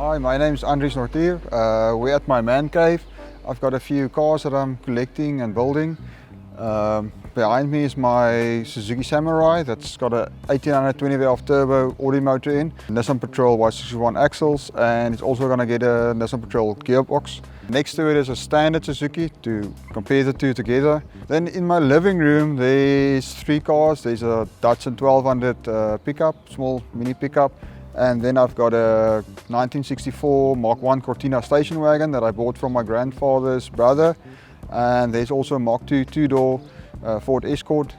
Hi, my name is Andries. We're at my man cave. I've got a few cars that I'm collecting and building. Behind me is my Suzuki Samurai that's got a 1820 valve turbo Audi motor in, Nissan Patrol Y61 axles, and it's also going to get a Nissan Patrol gearbox. Next to it is a standard Suzuki to compare the two together. Then in my living room there's three cars. There's a Datsun 1200 pickup, small mini pickup. And then I've got a 1964 Mark I Cortina station wagon that I bought from my grandfather's brother. And there's also a Mark II two-door Ford Escort.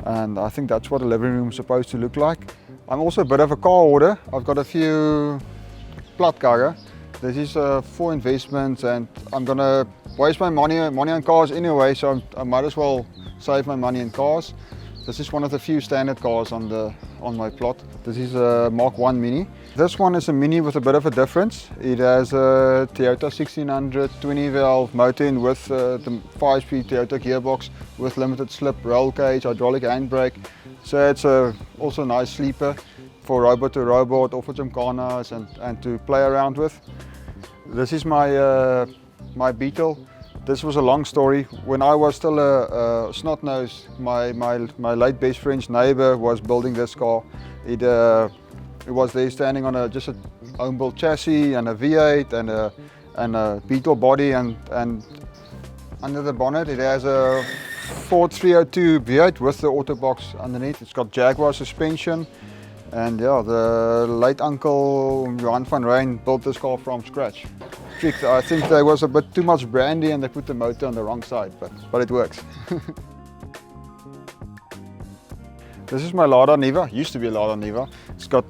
And I think that's what a living room is supposed to look like. I'm also a bit of a car hoarder. I've got a few platkarren. This is for investments, and I'm gonna waste my money on cars anyway, so I might as well save my money in cars. This is one of the few standard cars on my plot. This is a Mark I Mini. This one is a Mini with a bit of a difference. It has a Toyota 1600 20 valve motor in with the 5-speed Toyota gearbox with limited slip, roll cage, hydraulic handbrake. So it's also a nice sleeper for robot to robot or for gymkhanas and to play around with. This is my my Beetle. This was a long story. When I was still a snot-nosed, my late best friend's neighbor was building this car. It was there standing on just a home-built chassis and a V8 and a Beetle body, and under the bonnet it has a Ford 302 V8 with the auto box underneath. It's got Jaguar suspension, and yeah, the late uncle Johan van Rijn built this car from scratch. I think there was a bit too much brandy and they put the motor on the wrong side, but it works. This is my Lada Niva, used to be a Lada Niva. It's got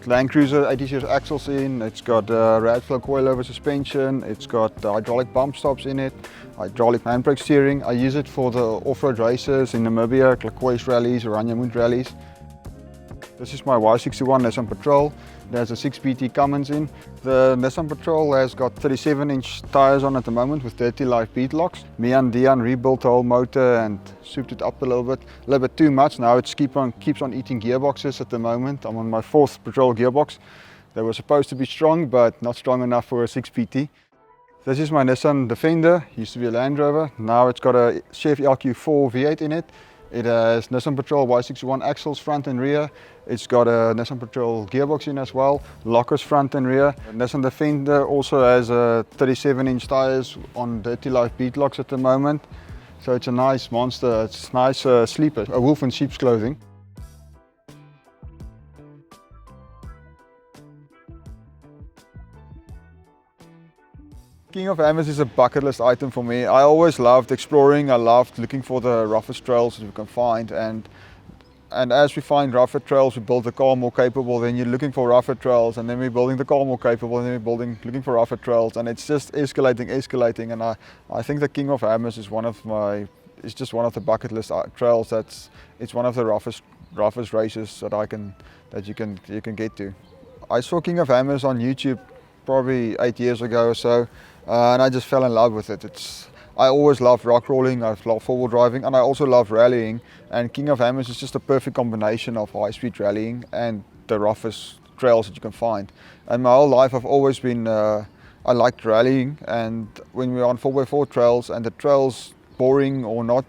Land Cruiser 80 series axles in, it's got rad-flow coilover suspension, it's got hydraulic bump stops in it, hydraulic handbrake steering. I use it for the off-road races in Namibia, Klakois rallies, Oranje rallies. This is my Y61 Nissan Patrol. It has a 6PT Cummins in. The Nissan Patrol has got 37-inch tires on at the moment with 30 live bead locks. Me and Diaan rebuilt the whole motor and souped it up a little bit too much. Now it keeps on eating gearboxes at the moment. I'm on my 4th Patrol gearbox. They were supposed to be strong, but not strong enough for a 6PT. This is my Nissan Defender. Used to be a Land Rover. Now it's got a Chevy LQ4 V8 in it. It has Nissan Patrol Y61 axles front and rear. It's got a Nissan Patrol gearbox in as well, lockers front and rear. Nissan Defender also has 37-inch tires on dirty life bead locks at the moment. So it's a nice monster, it's a nice sleeper, a wolf in sheep's clothing. King of Hammers is a bucket list item for me. I always loved exploring, I loved looking for the roughest trails that we can find, and as we find rougher trails we build the car more capable. Then you're looking for rougher trails, and then we're building the car more capable, and then we're looking for rougher trails, and it's just escalating, and I think the King of Hammers is just one of the bucket list trails. It's one of the roughest races that you can get to. I saw King of Hammers on YouTube probably 8 years ago or so. And I just fell in love with it. I always loved rock rolling, I love four-wheel driving, and I also love rallying. And King of Hammers is just a perfect combination of high-speed rallying and the roughest trails that you can find. And my whole life I've always been, I liked rallying, and when we're on 4x4 trails and the trail's boring or not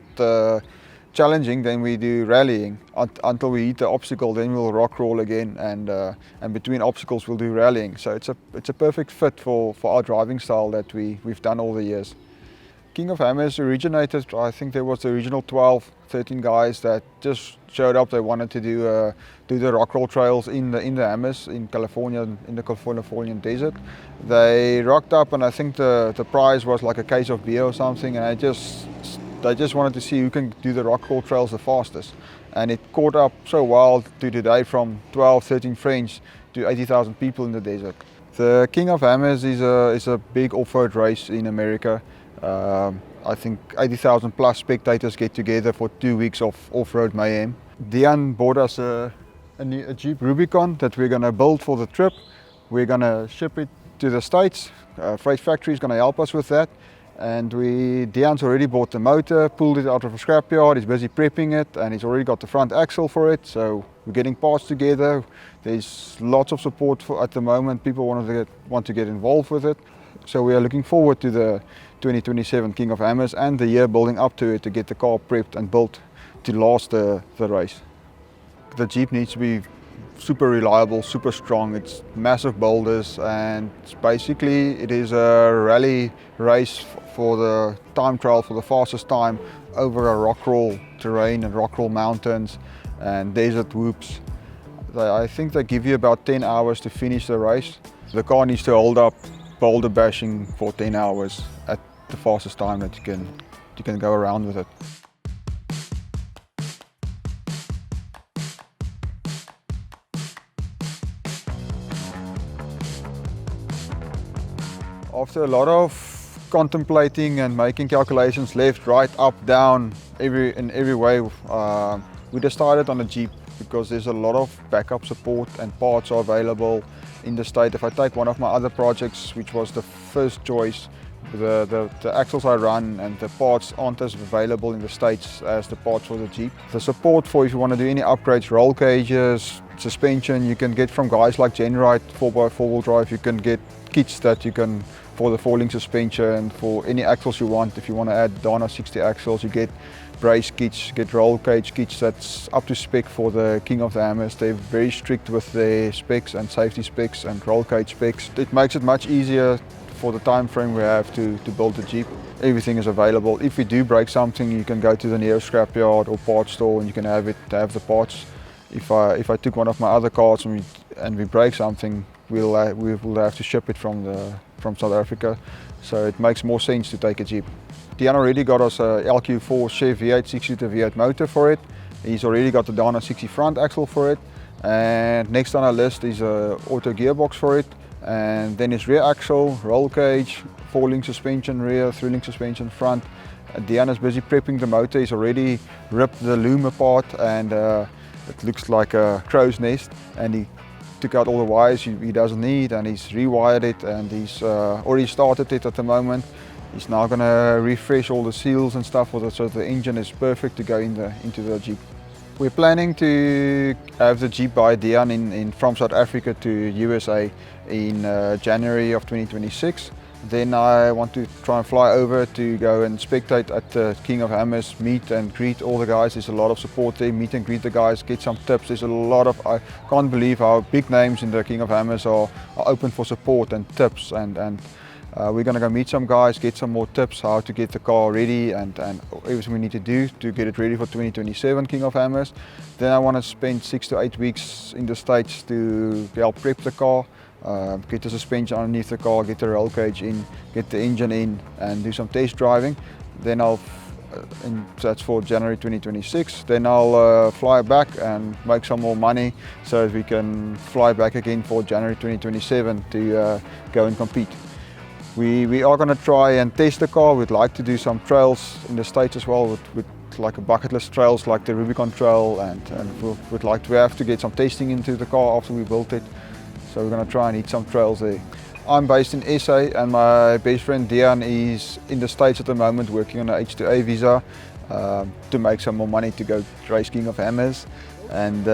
challenging, then we do rallying until we hit the obstacle. Then we'll rock roll again, and between obstacles we'll do rallying. So it's a perfect fit for our driving style that we've done all the years. King of Hammers originated, I think there was the original 13 guys that just showed up. They wanted to do the rock roll trails in the Hammers in California, in the Californian desert. They rocked up, and I think the prize was like a case of beer or something, and they just wanted to see who can do the rock roll trails the fastest. And it caught up so well to today, from 13 friends to 80,000 people in the desert. The King of Hammers is a big off-road race in America. I think 80,000 plus spectators get together for 2 weeks of off-road mayhem. Diaan bought us a Jeep Rubicon that we're going to build for the trip. We're going to ship it to the States. Freight Factory is going to help us with that. And Diaan's already bought the motor, pulled it out of a scrapyard, he's busy prepping it, and he's already got the front axle for it, so we're getting parts together. There's lots of support at the moment, people want to get involved with it. So we are looking forward to the 2027 King of Hammers and the year building up to it to get the car prepped and built to last the race. The Jeep needs to be super reliable, super strong. It's massive boulders, and it is a rally race for the time trial for the fastest time over a rock crawl terrain and rock crawl mountains and desert whoops. I think they give you about 10 hours to finish the race. The car needs to hold up boulder bashing for 10 hours at the fastest time that you can go around with it. After a lot of contemplating and making calculations left, right, up, down, in every way, we decided on a Jeep because there's a lot of backup support and parts are available in the state. If I take one of my other projects, which was the first choice, the axles I run and the parts aren't as available in the States as the parts for the Jeep. The support for if you want to do any upgrades, roll cages, suspension, you can get from guys like Genrite 4x4 wheel drive. You can get kits that you can for the falling suspension, for any axles you want. If you want to add Dana 60 axles, you get brace kits, get roll cage kits that's up to spec for the King of the Hammers. They're very strict with their specs and safety specs and roll cage specs. It makes it much easier for the time frame we have to build the Jeep. Everything is available. If we do break something, you can go to the nearest scrapyard or parts store and you can have the parts. If I took one of my other cars and we break something, we will have to ship it from South Africa. So it makes more sense to take a Jeep. Diaan already got us a LQ4 Chevy V8 6-liter V8 motor for it. He's already got the Dana 60 front axle for it. And next on our list is a auto gearbox for it. And then it's rear axle, roll cage, falling suspension rear, thrilling suspension front. Diaan is busy prepping the motor. He's already ripped the loom apart and it looks like a crow's nest. And he took out all the wires he doesn't need and he's rewired it and he's already started it at the moment. He's now going to refresh all the seals and stuff so the engine is perfect to go into the Jeep. We're planning to have the Jeep by Diaan from South Africa to USA in January of 2026. Then I want to try and fly over to go and spectate at the King of Hammers, meet and greet all the guys. There's a lot of support there, meet and greet the guys, get some tips. There's a lot of, I can't believe how big names in the King of Hammers are open for support and tips and we're going to go meet some guys, get some more tips how to get the car ready and everything we need to do to get it ready for 2027 King of Hammers. Then I want to spend 6 to 8 weeks in the States to help prep the car, get the suspension underneath the car, get the roll cage in, get the engine in and do some test driving. Then that's for January 2026. Then I'll fly back and make some more money so that we can fly back again for January 2027 to go and compete. We are going to try and test the car. We'd like to do some trails in the States as well with like a bucket list trails like the Rubicon trail and we'd like to have to get some testing into the car after we built it. So we're going to try and hit some trails there. I'm based in SA and my best friend Diaan is in the States at the moment working on an H2A visa to make some more money to go race King of Hammers. And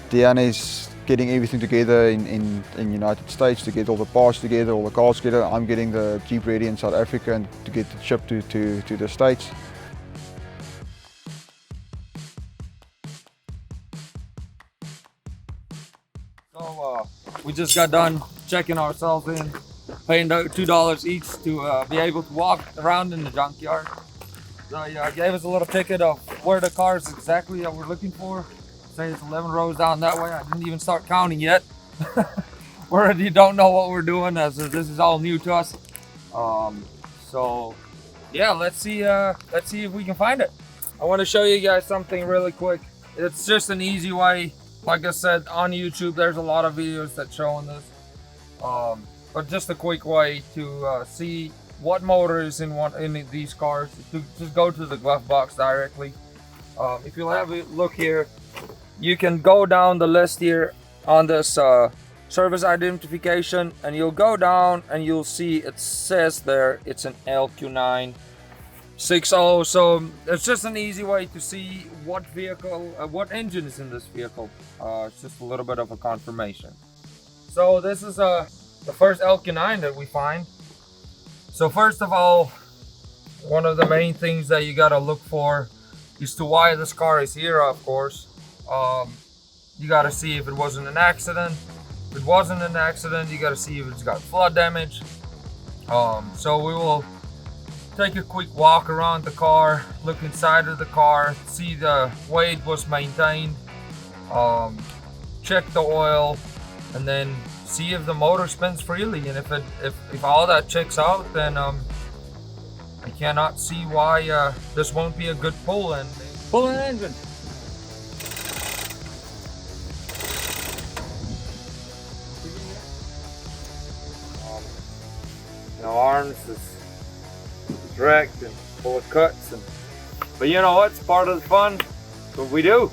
Diaan is getting everything together in United States to get all the parts together, all the cars together. I'm getting the Jeep ready in South Africa and to get it shipped to the States. So we just got done checking ourselves in, paying $2 each to be able to walk around in the junkyard. So gave us a little ticket of where the cars exactly that we're looking for. Say it's 11 rows down that way. I didn't even start counting yet. We already don't know what we're doing as this is all new to us. So yeah, let's see if we can find it. I want to show you guys something really quick. It's just an easy way. Like I said, on YouTube, there's a lot of videos that showing this. But just a quick way to see what motor is in these cars. To just go to the glove box directly. If you'll have a look here, you can go down the list here on this service identification, and you'll go down and you'll see it says there it's an LQ9 60. So it's just an easy way to see what vehicle, what engine is in this vehicle. It's just a little bit of a confirmation. So this is the first LQ9 that we find. So first of all, one of the main things that you gotta look for is to why this car is here, of course. You gotta see if it wasn't an accident. If it wasn't an accident, you gotta see if it's got flood damage. So we will take a quick walk around the car, look inside of the car, see the way it was maintained, check the oil, and then see if the motor spins freely. And if all that checks out, then I cannot see why this won't be a good pull and pull an engine. The arms is wrecked and full of cuts, but you know what? It's part of the fun. It's what we do.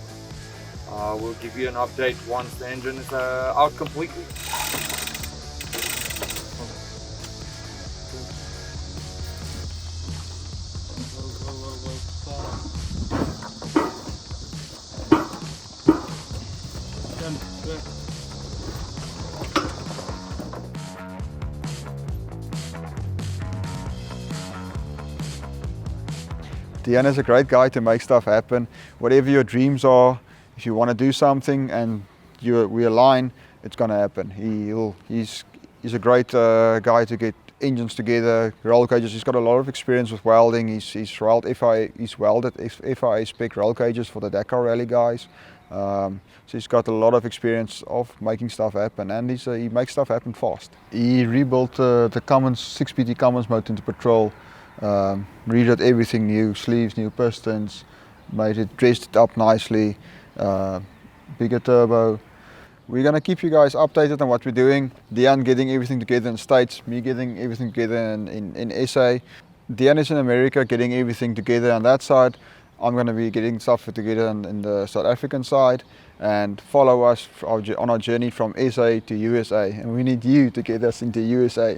We'll give you an update once the engine is out completely. Diaan is a great guy to make stuff happen. Whatever your dreams are, if you want to do something and we align, it's going to happen. He's a great guy to get engines together, roll cages. He's got a lot of experience with welding. He's welded FIA spec roll cages for the Dakar Rally guys. So he's got a lot of experience of making stuff happen, and he makes stuff happen fast. He rebuilt the Cummins 6PT Cummins motor into Patrol. Redid everything new, sleeves, new pistons, dressed it up nicely, bigger turbo. We're gonna keep you guys updated on what we're doing. Diaan getting everything together in States, me getting everything together in SA. Diaan is in America getting everything together on that side. I'm gonna be getting stuff together in the South African side, and follow us on our journey from SA to USA. And we need you to get us into USA.